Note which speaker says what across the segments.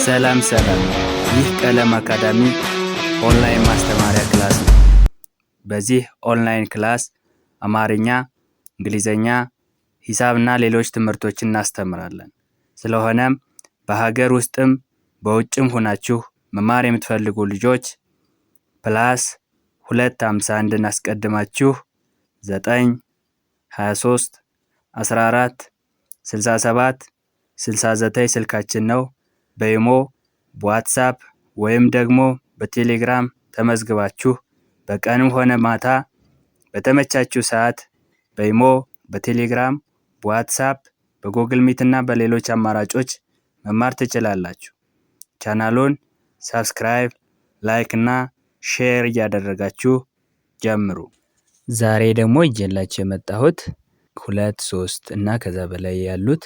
Speaker 1: ሰላም ይህ ቀለም አካዳሚ ኦንላይን ማስተማሪያ ክላስ ነው። በዚህ ኦንላይን ክላስ አማርኛ፣ እንግሊዘኛ፣ ሂሳብና ሌሎች ትምህርቶችን እናስተምራለን። ስለሆነም በሀገር ውስጥም በውጭም ሆናችሁ መማር የምትፈልጉ ልጆች +251 አስቀድማችሁ 9 23 14 67 69 ስልካችን ነው። በኢሞ፣ በዋትስአፕ ወይም ደግሞ በቴሌግራም ተመዝግባችሁ በቀንም ሆነ ማታ በተመቻችሁ ሰዓት በኢሞ፣ በቴሌግራም፣ በዋትስአፕ፣ በጉግል ሚት እና በሌሎች አማራጮች መማር ትችላላችሁ። ቻናሉን ሰብስክራይብ፣ ላይክ እና ሼር እያደረጋችሁ ጀምሩ። ዛሬ ደግሞ ይዤላችሁ የመጣሁት 2፣ 3 እና ከዛ በላይ ያሉት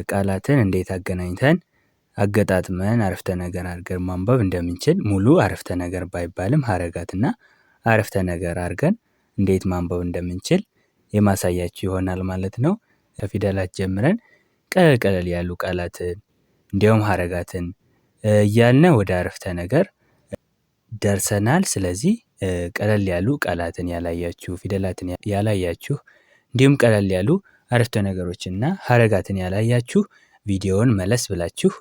Speaker 1: ቃላትን እንዴት አገናኝተን አገጣጥመን አረፍተ ነገር አድርገን ማንበብ እንደምንችል ሙሉ አረፍተ ነገር ባይባልም ሀረጋትና አረፍተ ነገር አድርገን እንዴት ማንበብ እንደምንችል የማሳያችሁ ይሆናል ማለት ነው። ከፊደላት ጀምረን ቀለል ያሉ ቃላትን እንዲሁም ሀረጋትን እያልን ወደ አረፍተ ነገር ደርሰናል። ስለዚህ ቀለል ያሉ ቃላትን ያላያችሁ፣ ፊደላትን ያላያችሁ እንዲሁም ቀለል ያሉ አረፍተ ነገሮችና ሀረጋትን ያላያችሁ ቪዲዮውን መለስ ብላችሁ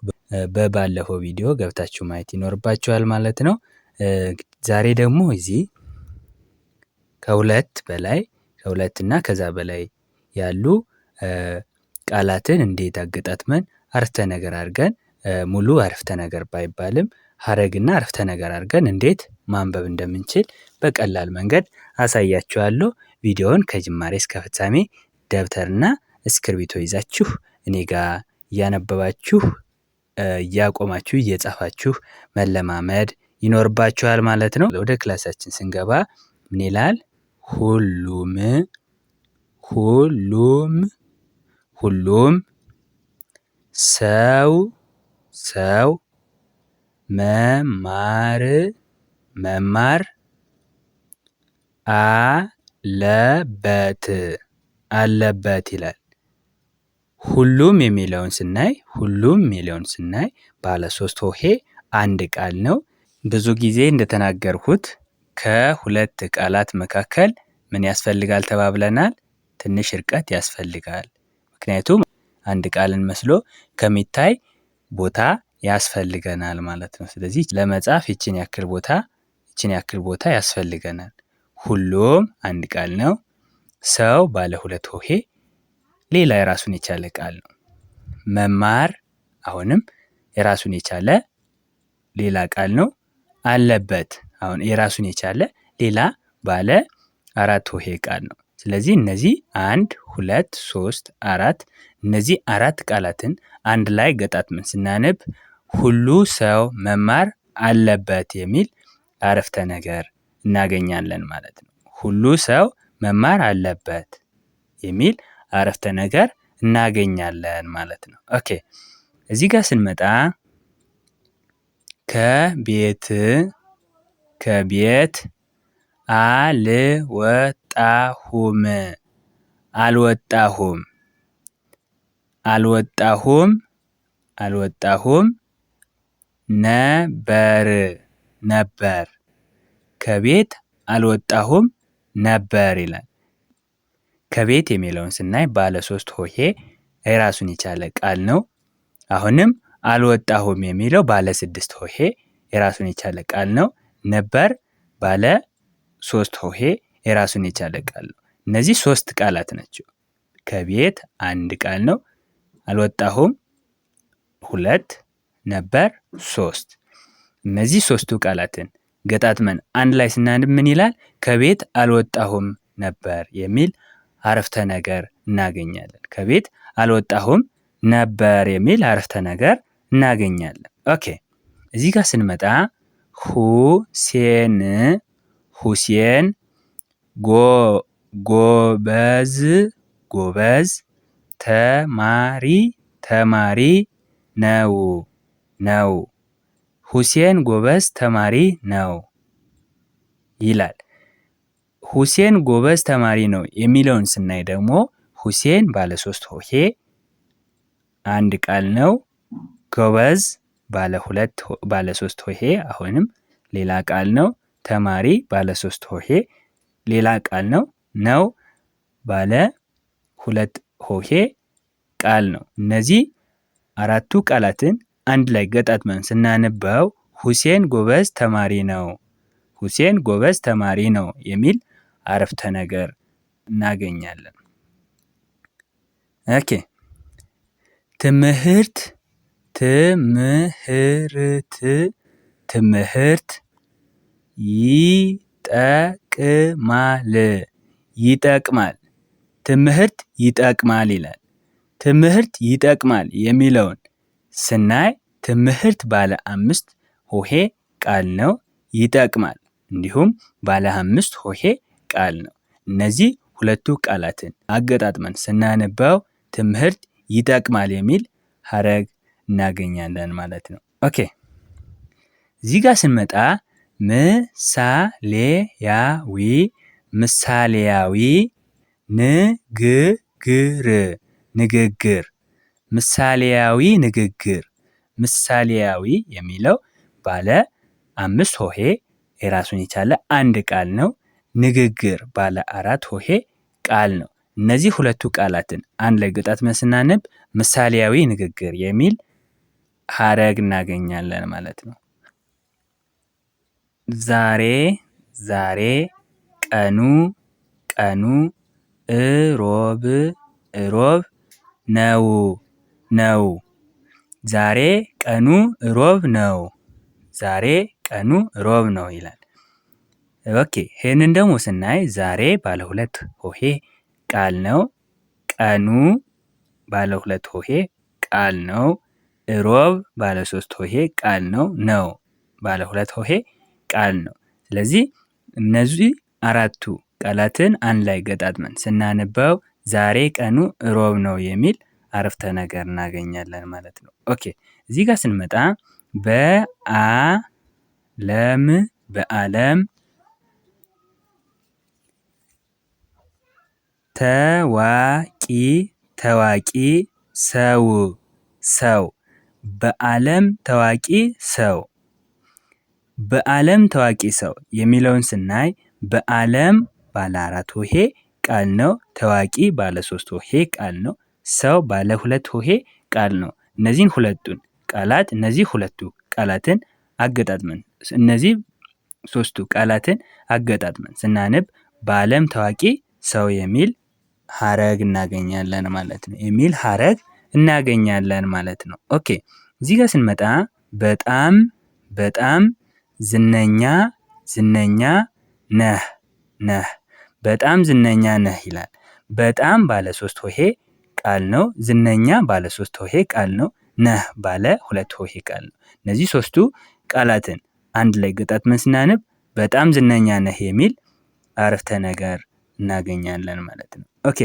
Speaker 1: በባለፈው ቪዲዮ ገብታችሁ ማየት ይኖርባችኋል ማለት ነው። ዛሬ ደግሞ እዚህ ከሁለት እና ከዛ በላይ ያሉ ቃላትን እንዴት አገጣጥመን አረፍተ ነገር አድርገን ሙሉ አረፍተ ነገር ባይባልም ሀረግና አረፍተ ነገር አድርገን እንዴት ማንበብ እንደምንችል በቀላል መንገድ አሳያችኋለሁ። ቪዲዮውን ከጅማሬ እስከ ፍጻሜ ደብተርና እስክርቢቶ ይዛችሁ እኔ ጋር እያነበባችሁ እያቆማችሁ እየጻፋችሁ መለማመድ ይኖርባችኋል ማለት ነው። ወደ ክላሳችን ስንገባ ምን ይላል? ሁሉም ሰው መማር አለበት ይላል። ሁሉም የሚለውን ስናይ ባለ 3 ሆሄ አንድ ቃል ነው። ብዙ ጊዜ እንደተናገርኩት ከሁለት ቃላት መካከል ምን ያስፈልጋል ተባብለናል? ትንሽ ርቀት ያስፈልጋል። ምክንያቱም አንድ ቃልን መስሎ ከሚታይ ቦታ ያስፈልገናል ማለት ነው። ስለዚህ ለመጻፍ ይችን ያክል ቦታ ያስፈልገናል። ሁሉም አንድ ቃል ነው። ሰው ባለ 2 ሆሄ ሌላ የራሱን የቻለ ቃል ነው። መማር አሁንም የራሱን የቻለ ሌላ ቃል ነው። አለበት አሁን የራሱን የቻለ ሌላ ባለ 4 ሆሄ ቃል ነው። ስለዚህ እነዚህ 1 2 3 4 እነዚህ 4 ቃላትን አንድ ላይ ገጣጥመን ስናነብ ሁሉ ሰው መማር አለበት የሚል አረፍተ ነገር እናገኛለን ማለት ነው። ሁሉ ሰው መማር አለበት የሚል አረፍተ ነገር እናገኛለን ማለት ነው። ኦኬ እዚህ ጋር ስንመጣ ከቤት አልወጣሁም ነበር ከቤት አልወጣሁም ነበር ይላል። ከቤት የሚለውን ስናይ ባለ 3 ሆሄ የራሱን የቻለ ቃል ነው። አሁንም አልወጣሁም የሚለው ባለ 6 ሆሄ የራሱን የቻለ ቃል ነው። ነበር ባለ 3 ሆሄ የራሱን የቻለ ቃል ነው። እነዚህ 3 ቃላት ናቸው። ከቤት አንድ ቃል ነው። አልወጣሁም 2፣ ነበር 3። እነዚህ 3ቱ ቃላትን ገጣጥመን አንድ ላይ ስናነብ ምን ይላል? ከቤት አልወጣሁም ነበር የሚል አረፍተ ነገር እናገኛለን። ከቤት አልወጣሁም ነበር የሚል አረፍተ ነገር እናገኛለን። ኦኬ እዚህ ጋር ስንመጣ ሁሴን ጎበዝ ተማሪ ነው። ሁሴን ጎበዝ ተማሪ ነው ይላል። ሁሴን ጎበዝ ተማሪ ነው የሚለውን ስናይ ደግሞ ሁሴን ባለ 3 ሆሄ አንድ ቃል ነው። ጎበዝ ባለ ሶስት ሆሄ አሁንም ሌላ ቃል ነው። ተማሪ ባለ ሶስት ሆሄ ሌላ ቃል ነው። ነው ባለ ሁለት ሆሄ ቃል ነው። እነዚህ አራቱ ቃላትን አንድ ላይ ገጣጥመን ስናነበው ሁሴን ጎበዝ ተማሪ ነው፣ ሁሴን ጎበዝ ተማሪ ነው የሚል አረፍተ ነገር እናገኛለን። ኦኬ ትምህርት ይጠቅማል ትምህርት ይጠቅማል ይላል። ትምህርት ይጠቅማል የሚለውን ስናይ ትምህርት ባለ 5 ሆሄ ቃል ነው። ይጠቅማል እንዲሁም ባለ 5 ሆሄ ቃል ነው። እነዚህ ሁለቱ ቃላትን አገጣጥመን ስናነበው ትምህርት ይጠቅማል የሚል ሐረግ እናገኛለን ማለት ነው። ኦኬ እዚህ ጋር ስንመጣ ምሳሌያዊ ንግግር ምሳሌያዊ የሚለው ባለ 5 ሆሄ የራሱን የቻለ አንድ ቃል ነው። ንግግር ባለ 4 ሆሄ ቃል ነው። እነዚህ ሁለቱ ቃላትን አንድ ላይ ገጣጥመን ስናነብ ምሳሌያዊ ንግግር የሚል ሐረግ እናገኛለን ማለት ነው። ዛሬ ቀኑ እሮብ ነው። ዛሬ ቀኑ እሮብ ነው ይላል። ኦኬ ይሄንን ደግሞ ስናይ ዛሬ ባለ 2 ሆሄ ቃል ነው። ቀኑ ባለ 2 ሆሄ ቃል ነው። እሮብ ባለ 3 ሆሄ ቃል ነው። ነው ባለ 2 ሆሄ ቃል ነው። ስለዚህ እነዚህ አራቱ ቃላትን አንድ ላይ ገጣጥመን ስናነበው ዛሬ ቀኑ እሮብ ነው የሚል አረፍተ ነገር እናገኛለን ማለት ነው። ኦኬ እዚህ ጋር ስንመጣ በዓለም ታዋቂ ሰው በዓለም ታዋቂ ሰው የሚለውን ስናይ በዓለም ባለ 4 ሆሄ ቃል ነው። ታዋቂ ባለ 3 ሆሄ ቃል ነው። ሰው ባለ 2 ሆሄ ቃል ነው። እነዚህ ሁለቱ ቃላትን አገጣጥመን እነዚህ ሶስቱ ቃላትን አገጣጥመን ስናነብ በዓለም ታዋቂ ሰው የሚል ሐረግ እናገኛለን ማለት ነው። ኦኬ እዚህ ጋር ስንመጣ በጣም ዝነኛ ነህ በጣም ዝነኛ ነህ ይላል። በጣም ባለ 3 ሆሄ ቃል ነው። ዝነኛ ባለ 3 ሆሄ ቃል ነው። ነህ ባለ 2 ሆሄ ቃል ነው። እነዚህ ሶስቱ ቃላትን አንድ ላይ ገጣጥመን ስናነብ በጣም ዝነኛ ነህ የሚል አረፍተ ነገር እናገኛለን ማለት ነው። ኦኬ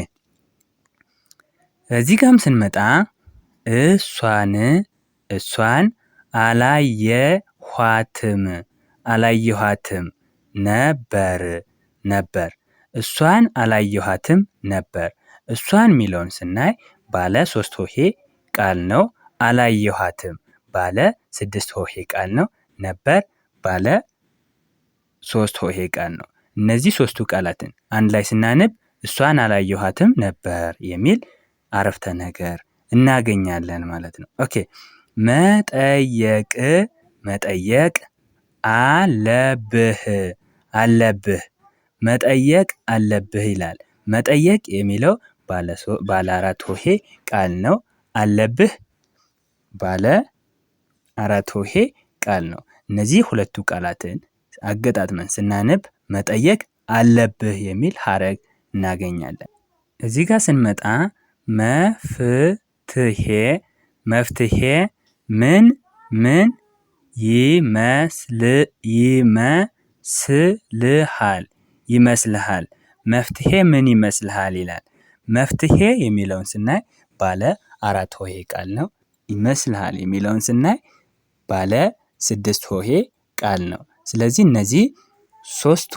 Speaker 1: እዚህ ጋርም ስንመጣ እሷን አላየኋትም ነበር እሷን አላየኋትም ነበር። እሷን የሚለውን ስናይ ባለ 3 ሆሄ ቃል ነው። አላየኋትም ባለ 6 ሆሄ ቃል ነው። ነበር ባለ 3 ሆሄ ቃል ነው። እነዚህ ሶስቱ ቃላትን አንድ ላይ ስናነብ እሷን አላየኋትም ነበር የሚል አረፍተ ነገር እናገኛለን ማለት ነው። ኦኬ መጠየቅ አለብህ ይላል። መጠየቅ የሚለው ባለ 4 ሆሄ ቃል ነው። አለብህ ባለ 4 ሆሄ ቃል ነው። እነዚህ ሁለቱ ቃላትን አገጣጥመን ስናነብ መጠየቅ አለብህ የሚል ሐረግ እናገኛለን። እዚህ ጋር ስንመጣ መፍትሄ ምን ይመስልሃል? መፍትሄ ምን ይመስልሃል ይላል። መፍትሄ የሚለውን ስናይ ባለ 4 ሆሄ ቃል ነው። ይመስልሃል የሚለውን ስናይ ባለ 6 ሆሄ ቃል ነው። ስለዚህ እነዚህ ሶስቱ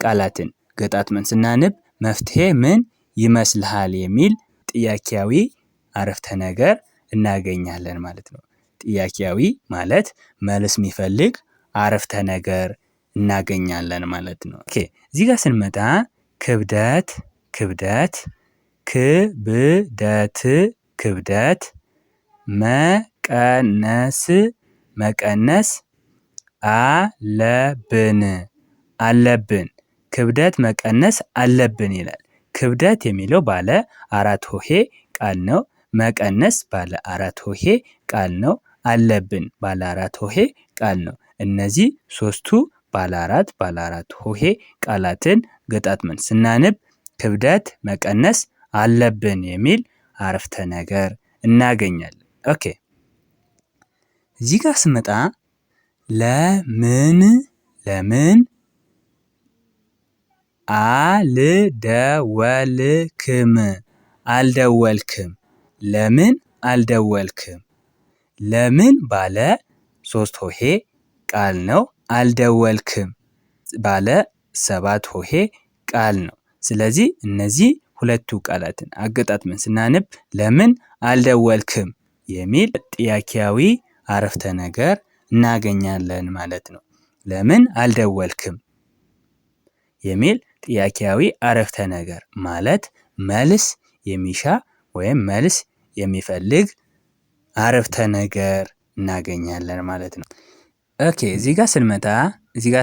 Speaker 1: ቃላትን ገጣጥመን ስናነብ መፍትሄ ምን ይመስልሃል የሚል ጥያቄያዊ አረፍተ ነገር እናገኛለን ማለት ነው። ጥያቄያዊ ማለት መልስ የሚፈልግ አረፍተ ነገር እናገኛለን ማለት ነው። ኦኬ እዚህ ጋር ስንመጣ ክብደት ክብደት፣ ክብደት ክብደት፣ መቀነስ መቀነስ፣ አለብን አለብን፣ ክብደት መቀነስ አለብን ይላል። ክብደት የሚለው ባለ አራት ሆሄ ቃል ነው። መቀነስ ባለ አራት ሆሄ ቃል ነው። አለብን ባለ አራት ሆሄ ቃል ነው። እነዚህ ሶስቱ ባለ አራት ሆሄ ቃላትን ገጣጥመን ስናነብ ክብደት መቀነስ አለብን የሚል አረፍተ ነገር እናገኛለን። ኦኬ እዚህ ጋር ስመጣ ለምን ለምን አልደወልክም አልደወልክም፣ ለምን አልደወልክም። ለምን ባለ ሶስት ሆሄ ቃል ነው። አልደወልክም ባለ ሰባት ሆሄ ቃል ነው። ስለዚህ እነዚህ ሁለቱ ቃላትን አገጣጥመን ስናነብ ለምን አልደወልክም የሚል ጥያቄያዊ አረፍተ ነገር እናገኛለን ማለት ነው። ለምን አልደወልክም የሚል ጥያቄያዊ አረፍተ ነገር ማለት መልስ የሚሻ ወይም መልስ የሚፈልግ አረፍተ ነገር እናገኛለን ማለት ነው። ኦኬ እዚህ ጋር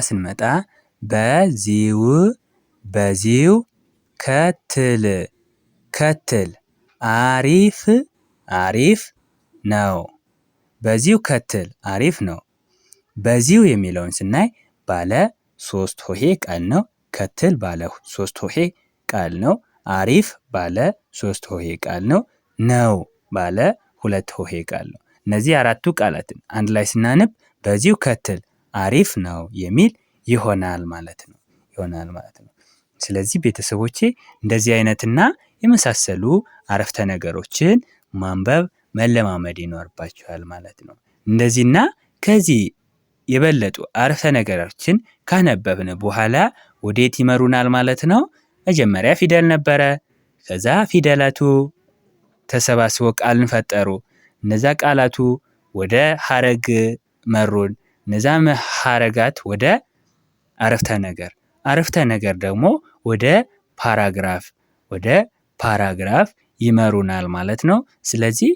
Speaker 1: ስንመጣ በዚሁ ከትል ከትል አሪፍ አሪፍ ነው። በዚሁ ከትል አሪፍ ነው። በዚሁ የሚለውን ስናይ ባለ ሶስት ሆሄ ቃል ነው። ከትል ባለ ሶስት ሆሄ ቃል ነው። አሪፍ ባለ ሶስት ሆሄ ቃል ነው። ነው ባለ ሁለት ሆሄ ቃል ነው። እነዚህ አራቱ ቃላትን አንድ ላይ ስናነብ በዚሁ ከትል አሪፍ ነው የሚል ይሆናል ማለት ነው። ስለዚህ ቤተሰቦቼ እንደዚህ አይነትና የመሳሰሉ አረፍተ ነገሮችን ማንበብ መለማመድ ይኖርባችኋል ማለት ነው። እንደዚህና ከዚህ የበለጡ አረፍተ ነገሮችን ካነበብን በኋላ ወዴት ይመሩናል ማለት ነው? መጀመሪያ ፊደል ነበረ። ከዛ ፊደላቱ ተሰባስበው ቃልን ፈጠሩ። እነዛ ቃላቱ ወደ ሀረግ መሩን። እነዛ ሀረጋት ወደ አረፍተ ነገር ደግሞ ወደ ፓራግራፍ ይመሩናል ማለት ነው። ስለዚህ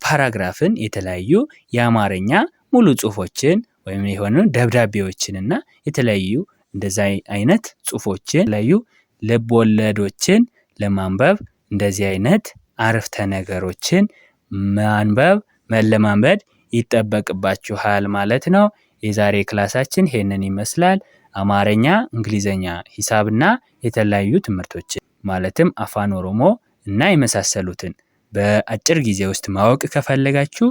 Speaker 1: ፓራግራፍን የተለያዩ የአማርኛ ሙሉ ጽሁፎችን ወይም የሆኑ ደብዳቤዎችንና የተለያዩ እንደዛ አይነት ጽሁፎችን የተለያዩ ልብ ወለዶችን ለማንበብ እንደዚህ አይነት አረፍተ ነገሮችን ማንበብ መለማመድ ይጠበቅባችኋል ማለት ነው። የዛሬ ክላሳችን ይሄንን ይመስላል። አማርኛ፣ እንግሊዘኛ፣ ሂሳብና የተለያዩ ትምህርቶችን ማለትም አፋን ኦሮሞ እና የመሳሰሉትን በአጭር ጊዜ ውስጥ ማወቅ ከፈለጋችሁ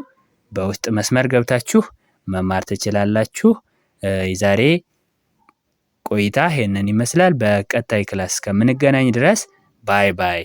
Speaker 1: በውስጥ መስመር ገብታችሁ መማር ትችላላችሁ። የዛሬ ቆይታ ይሄንን ይመስላል። በቀጣይ ክላስ እስከምንገናኝ ድረስ ባይ ባይ።